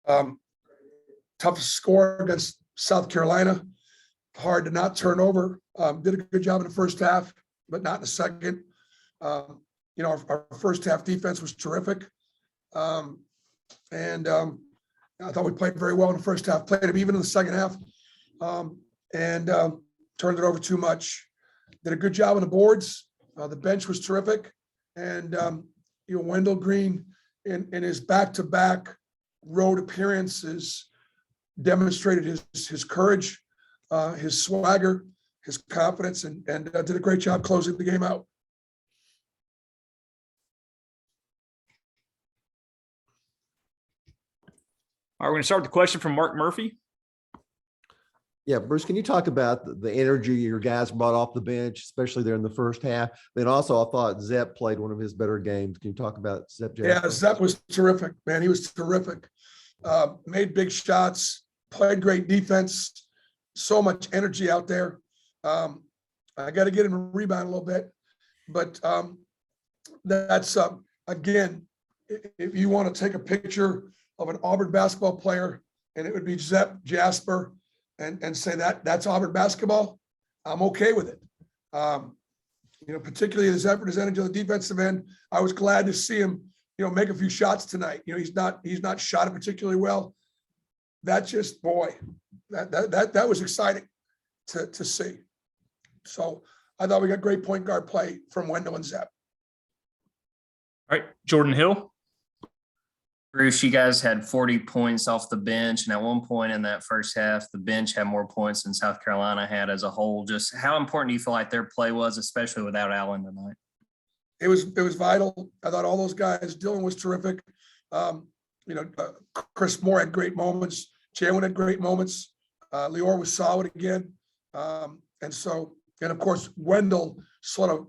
Um, Toughest score against South Carolina. Hard to not turn over. Did a good job in the first half, but not in the second. Our first half defense was terrific. I thought we played very well in the first half, played them even in the second half, and turned it over too much. Did a good job on the boards. The bench was terrific. And, Wendell Green in his back-to-back road appearances demonstrated his courage, his swagger, his confidence, and did a great job closing the game out. All right, we're going to start with the question from Mark Murphy. Yeah, Bruce, can you talk about the energy your guys brought off the bench, especially there in the first half? Then also, I thought Zepp played one of his better games. Can you talk about Zepp Jasper? Yeah, Zepp was terrific, man. He was terrific. Made big shots, played great defense, so much energy out there. I got to get him to rebound a little bit, but that's, again, if you want to take a picture of an Auburn basketball player, and it would be Zepp Jasper, and say that's Auburn basketball, I'm okay with it. Particularly his effort, his energy on the defensive end. I was glad to see him, make a few shots tonight. He's not shot it particularly well. That's just, boy, that was exciting to see. So I thought we got great point guard play from Wendell and Zepp. All right, Jordan Hill. Bruce, you guys had 40 points off the bench, and at one point in that first half, the bench had more points than South Carolina had as a whole. Just how important do you feel like their play was, especially without Allen tonight? It was vital. I thought all those guys, Dylan was terrific. Chris Moore had great moments. Jalen had great moments. Lior was solid again. And of course, Wendell sort of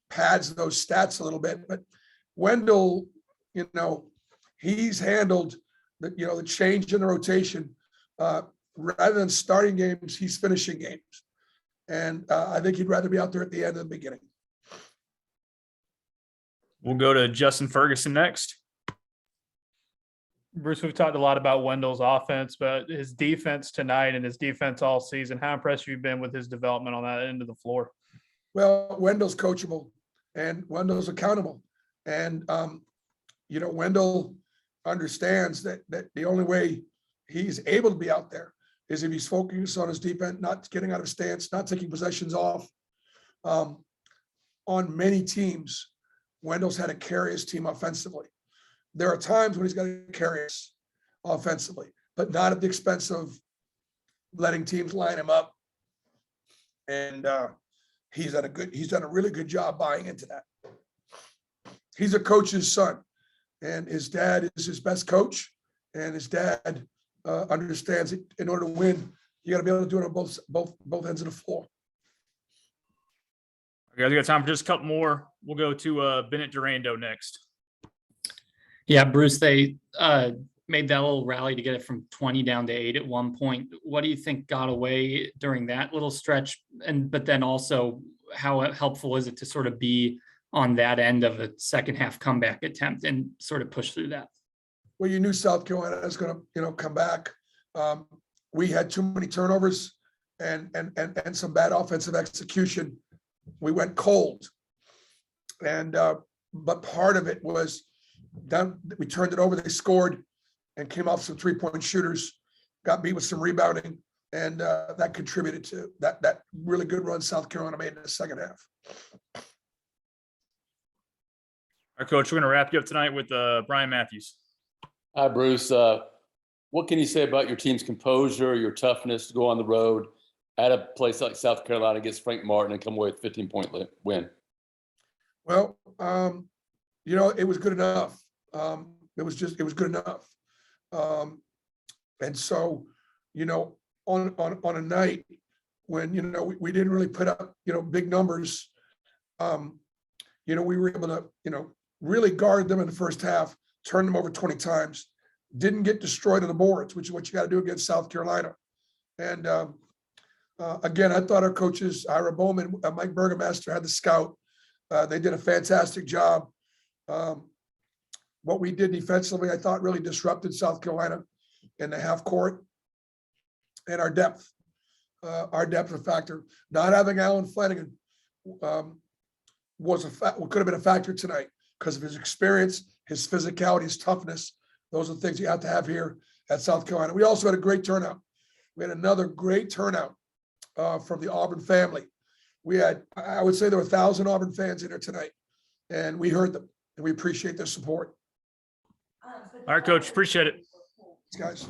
pads those stats a little bit, but Wendell, he's handled the change in the rotation. Rather than starting games, he's finishing games. And I think he'd rather be out there at the end than the beginning. We'll go to Justin Ferguson next. Bruce, we've talked a lot about Wendell's offense, but his defense tonight and his defense all season, how impressed have you been with his development on that end of the floor? Well, Wendell's coachable and Wendell's accountable. And, Wendell understands that the only way he's able to be out there is if he's focused on his defense, not getting out of stance, not taking possessions off. On many teams, Wendell's had to carry his team offensively. There are times when he's got to carry us offensively, but not at the expense of letting teams line him up. And he's done a really good job buying into that. He's a coach's son, and his dad is his best coach, and his dad understands it. In order to win, you got to be able to do it on both ends of the floor. Okay, guys, we got time for just a couple more. We'll go to Bennett Durando next. Yeah, Bruce, they made that little rally to get it from 20 down to 8 at one point. What do you think got away during that little stretch? But then also, how helpful is it to sort of be on that end of a second half comeback attempt and sort of push through that? Well, you knew South Carolina was going to, come back. We had too many turnovers and some bad offensive execution. We went cold, but part of it was done. We turned it over. They scored and came off some 3-point shooters, got beat with some rebounding, and that contributed to that really good run South Carolina made in the second half. All right, Coach, we're going to wrap you up tonight with Brian Matthews. Hi, Bruce. What can you say about your team's composure, your toughness to go on the road at a place like South Carolina against Frank Martin and come away with a 15-point win? Well, it was good enough. It was good enough. And so, on a night when, we didn't really put up, big numbers, we were able to, really guard them in the first half, turn them over 20 times, didn't get destroyed on the boards, which is what you got to do against South Carolina. And again, I thought our coaches, Ira Bowman, Mike Burgomaster, had the scout. They did a fantastic job. What we did defensively, I thought, really disrupted South Carolina. in the half court, and our depth. Our depth is a factor. Not having Alan Flanagan could have been a factor tonight because of his experience, his physicality, his toughness. Those are the things you have to have here at South Carolina. We also had a great turnout. We had another great turnout from the Auburn family. We had, I would say there were 1,000 Auburn fans in there tonight, and we heard them, and we appreciate their support. All right, Coach, appreciate it. Thanks, guys.